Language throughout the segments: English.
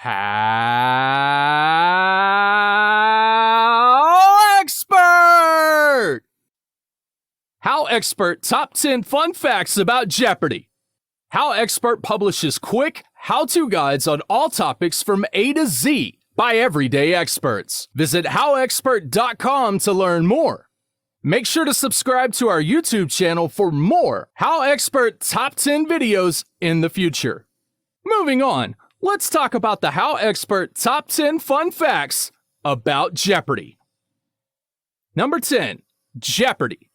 HowExpert! HowExpert Top 10 Fun Facts About Jeopardy! HowExpert publishes quick, how-to guides on all topics from A to Z by everyday experts. Visit HowExpert.com to learn more. Make sure to subscribe to our YouTube channel for more HowExpert Top 10 videos in the future. Moving on, let's talk about the HowExpert Top 10 Fun Facts About Jeopardy! Number 10. Jeopardy!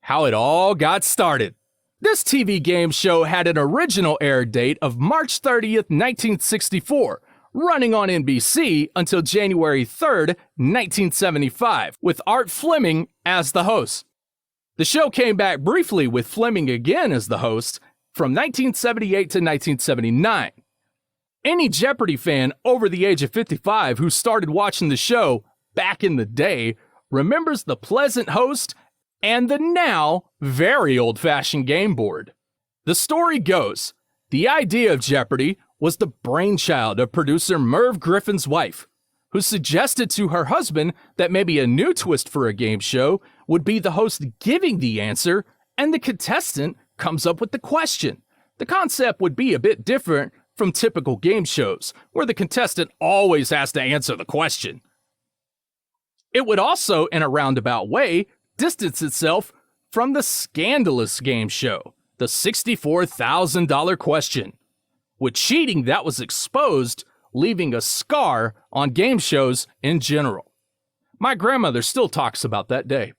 How it all got started. This TV game show had an original air date of March 30th, 1964, running on NBC until January 3rd, 1975, with Art Fleming as the host. The show came back briefly with Fleming again as the host from 1978 to 1979. Any Jeopardy fan over the age of 55 who started watching the show back in the day remembers the pleasant host and the now very old-fashioned game board. The story goes, the idea of Jeopardy was the brainchild of producer Merv Griffin's wife, who suggested to her husband that maybe a new twist for a game show would be the host giving the answer and the contestant comes up with the question. The concept would be a bit different from typical game shows, where the contestant always has to answer the question. It would also, in a roundabout way, distance itself from the scandalous game show, the $64,000 question, with cheating that was exposed, leaving a scar on game shows in general. My grandmother still talks about that day.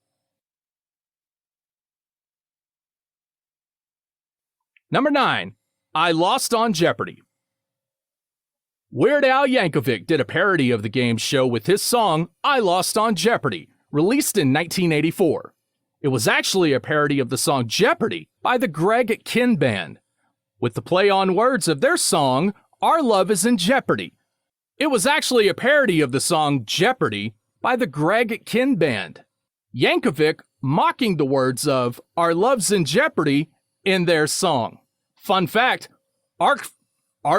Number 9. I Lost on Jeopardy! Weird Al Yankovic did a parody of the game show with his song, I Lost on Jeopardy! Released in 1984. It was actually a parody of the song Jeopardy! By the Greg Kihn Band, with the play on words of their song, Our Love is in Jeopardy! It was actually a parody of the song Jeopardy! By the Greg Kihn Band. Yankovic mocking the words of Our Love's in Jeopardy! In their song. Fun fact, Art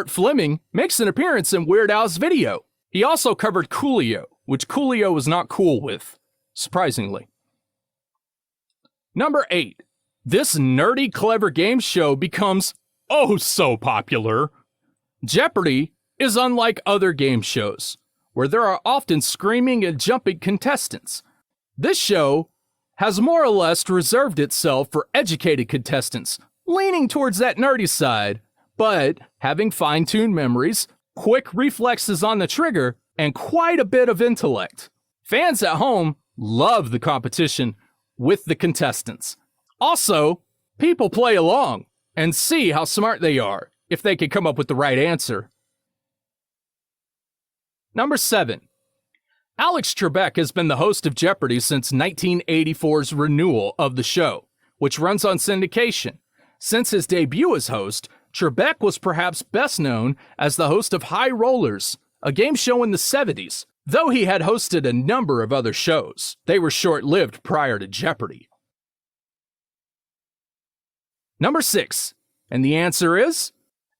Fleming makes an appearance in Weird Al's video. He also covered Coolio, which Coolio was not cool with, surprisingly. Number 8. This nerdy, clever game show becomes oh so popular. Jeopardy! Is unlike other game shows, where there are often screaming and jumping contestants. This show has more or less reserved itself for educated contestants, leaning towards that nerdy side, but having fine-tuned memories, quick reflexes on the trigger, and quite a bit of intellect. Fans at home love the competition with the contestants. Also, people play along and see how smart they are if they can come up with the right answer. Number 7. Alex Trebek has been the host of Jeopardy since 1984's renewal of the show, which runs on syndication. Since his debut as host, Trebek was perhaps best known as the host of High Rollers, a game show in the 70s, though he had hosted a number of other shows. They were short-lived prior to Jeopardy! Number 6. And the answer is?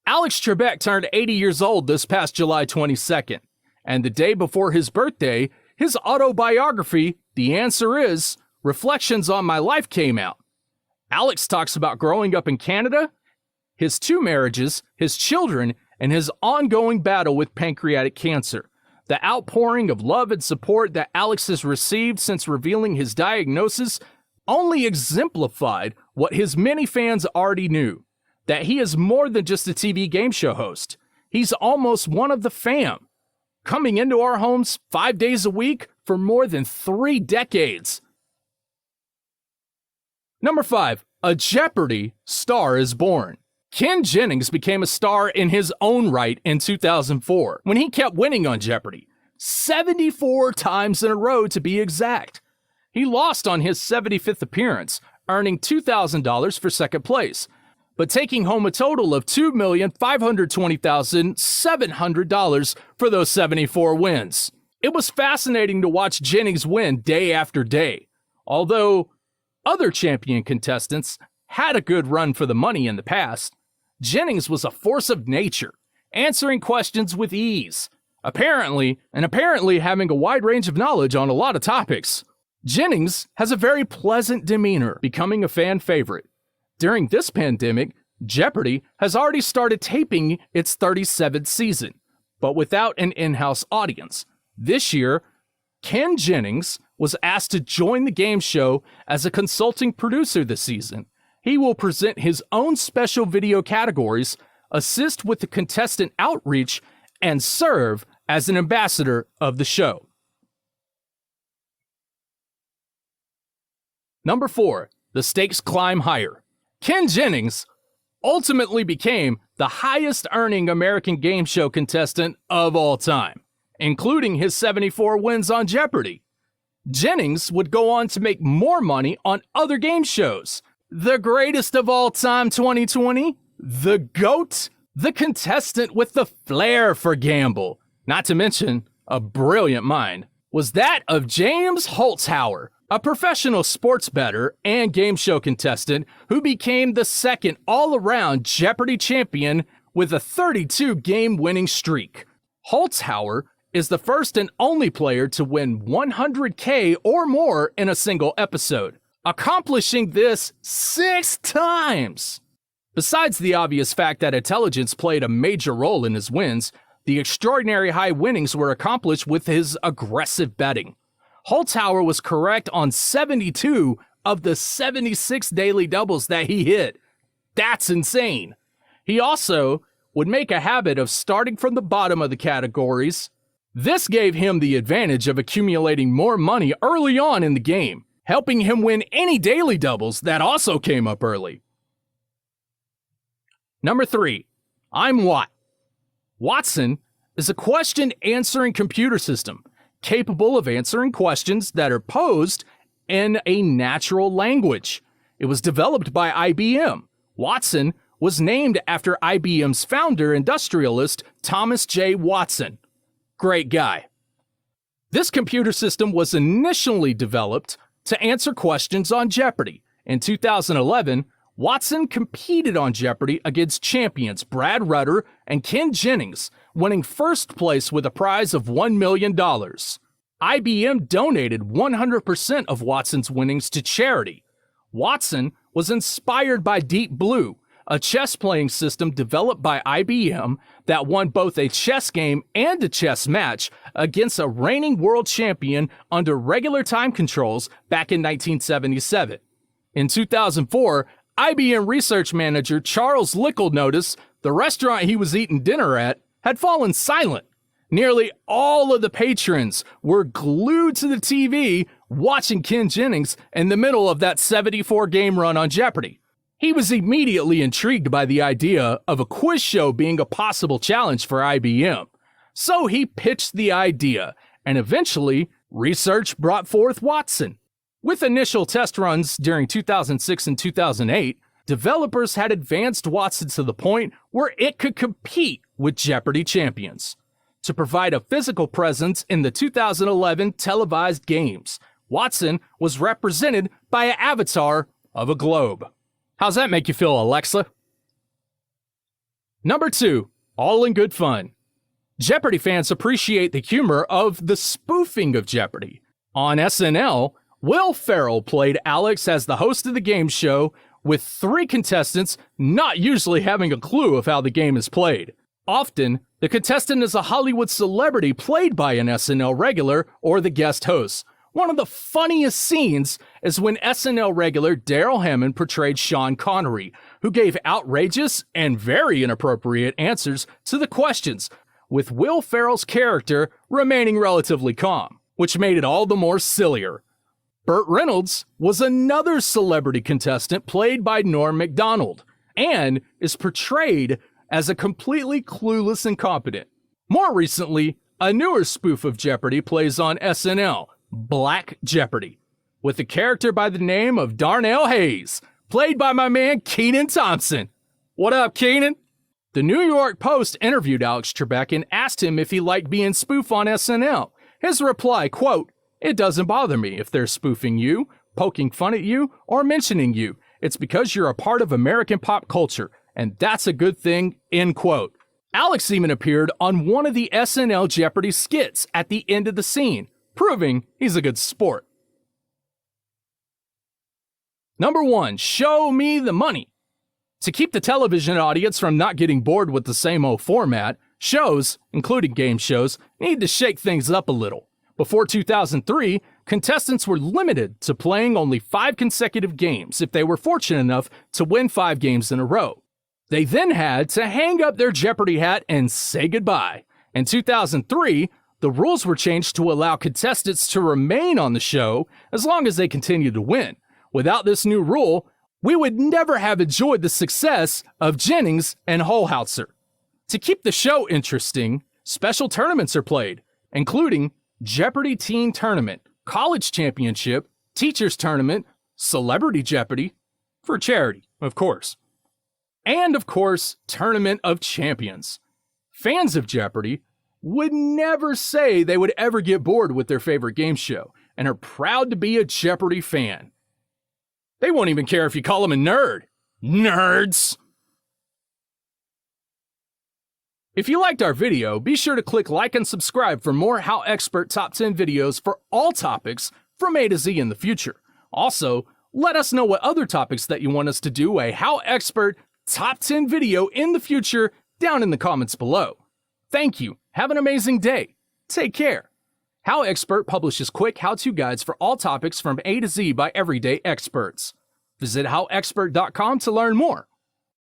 Alex Trebek turned 80 years old this past July 22nd. And the day before his birthday, his autobiography, The Answer Is, Reflections on My Life came out. Alex talks about growing up in Canada, his 2 marriages, his children, and his ongoing battle with pancreatic cancer. The outpouring of love and support that Alex has received since revealing his diagnosis only exemplified what his many fans already knew, that he is more than just a TV game show host. He's almost one of the fam, coming into our homes 5 days a week for more than 3 decades. Number 5. A Jeopardy! Star is born. Ken Jennings became a star in his own right in 2004 when he kept winning on Jeopardy! 74 times in a row to be exact. He lost on his 75th appearance, earning $2,000 for second place, but taking home a total of $2,520,700 for those 74 wins. It was fascinating to watch Jennings win day after day, although other champion contestants had a good run for the money in the past. Jennings was a force of nature, answering questions with ease. Apparently having a wide range of knowledge on a lot of topics. Jennings has a very pleasant demeanor, becoming a fan favorite. During this pandemic, Jeopardy has already started taping its 37th season, but without an in-house audience. This year, Ken Jennings was asked to join the game show as a consulting producer this season. He will present his own special video categories, assist with the contestant outreach, and serve as an ambassador of the show. Number 4, the stakes climb higher. Ken Jennings ultimately became the highest earning American game show contestant of all time, including his 74 wins on Jeopardy! Jennings would go on to make more money on other game shows. The greatest of all time 2020, the GOAT, the contestant with the flair for gamble, not to mention a brilliant mind, was that of James Holzhauer, a professional sports bettor and game show contestant who became the second all-around Jeopardy champion with a 32-game winning streak. Holzhauer is the first and only player to win $100K or more in a single episode, accomplishing this 6 times. Besides the obvious fact that intelligence played a major role in his wins, the extraordinary high winnings were accomplished with his aggressive betting. Holzhauer was correct on 72 of the 76 daily doubles that he hit. That's insane. He also would make a habit of starting from the bottom of the categories. This gave him the advantage of accumulating more money early on in the game, helping him win any daily doubles that also came up early. Number 3, I'm Watt. Watson is a question-answering computer system capable of answering questions that are posed in a natural language. It was developed by IBM. Watson was named after IBM's founder, industrialist Thomas J. Watson. Great guy. This computer system was initially developed to answer questions on Jeopardy! In 2011, Watson competed on Jeopardy! Against champions Brad Rutter and Ken Jennings, winning first place with a prize of $1 million. IBM donated 100% of Watson's winnings to charity. Watson was inspired by Deep Blue, a chess-playing system developed by IBM that won both a chess game and a chess match against a reigning world champion under regular time controls back in 1977. In 2004, IBM research manager Charles Lickle noticed the restaurant he was eating dinner at had fallen silent. Nearly all of the patrons were glued to the TV watching Ken Jennings in the middle of that 74-game run on Jeopardy! He was immediately intrigued by the idea of a quiz show being a possible challenge for IBM. So he pitched the idea, and eventually, research brought forth Watson. With initial test runs during 2006 and 2008, developers had advanced Watson to the point where it could compete with Jeopardy! Champions. To provide a physical presence in the 2011 televised games, Watson was represented by an avatar of a globe. How's that make you feel, Alexa? Number 2, all in good fun. Jeopardy! Fans appreciate the humor of the spoofing of Jeopardy! On SNL, Will Ferrell played Alex as the host of the game show, with 3 contestants not usually having a clue of how the game is played. Often, the contestant is a Hollywood celebrity played by an SNL regular or the guest host. One of the funniest scenes is when SNL regular Daryl Hammond portrayed Sean Connery, who gave outrageous and very inappropriate answers to the questions, with Will Ferrell's character remaining relatively calm, which made it all the more sillier. Burt Reynolds was another celebrity contestant played by Norm Macdonald, and is portrayed as a completely clueless incompetent. More recently, a newer spoof of Jeopardy! Plays on SNL, Black Jeopardy! With a character by the name of Darnell Hayes, played by my man Kenan Thompson. What up, Kenan? The New York Post interviewed Alex Trebek and asked him if he liked being spoofed on SNL. His reply, quote, "It doesn't bother me if they're spoofing you, poking fun at you, or mentioning you. It's because you're a part of American pop culture, and that's a good thing," end quote. Alex even appeared on one of the SNL Jeopardy skits at the end of the scene, proving he's a good sport. Number 1, show me the money. To keep the television audience from not getting bored with the same old format, shows, including game shows, need to shake things up a little. Before 2003, contestants were limited to playing only 5 consecutive games if they were fortunate enough to win 5 games in a row. They then had to hang up their Jeopardy hat and say goodbye. In 2003, the rules were changed to allow contestants to remain on the show as long as they continued to win. Without this new rule, we would never have enjoyed the success of Jennings and Holhouser. To keep the show interesting, special tournaments are played, including Jeopardy Teen Tournament, College Championship, Teachers Tournament, Celebrity Jeopardy, for charity, of course. And of course, Tournament of Champions. Fans of Jeopardy would never say they would ever get bored with their favorite game show and are proud to be a Jeopardy fan. They won't even care if you call them a nerd. Nerds! If you liked our video, be sure to click like and subscribe for more HowExpert Top 10 videos for all topics from A to Z in the future. Also, let us know what other topics that you want us to do a HowExpert Top 10 video in the future down in the comments below. Thank you. Have an amazing day. Take care. HowExpert publishes quick how-to guides for all topics from A to Z by everyday experts. Visit HowExpert.com to learn more.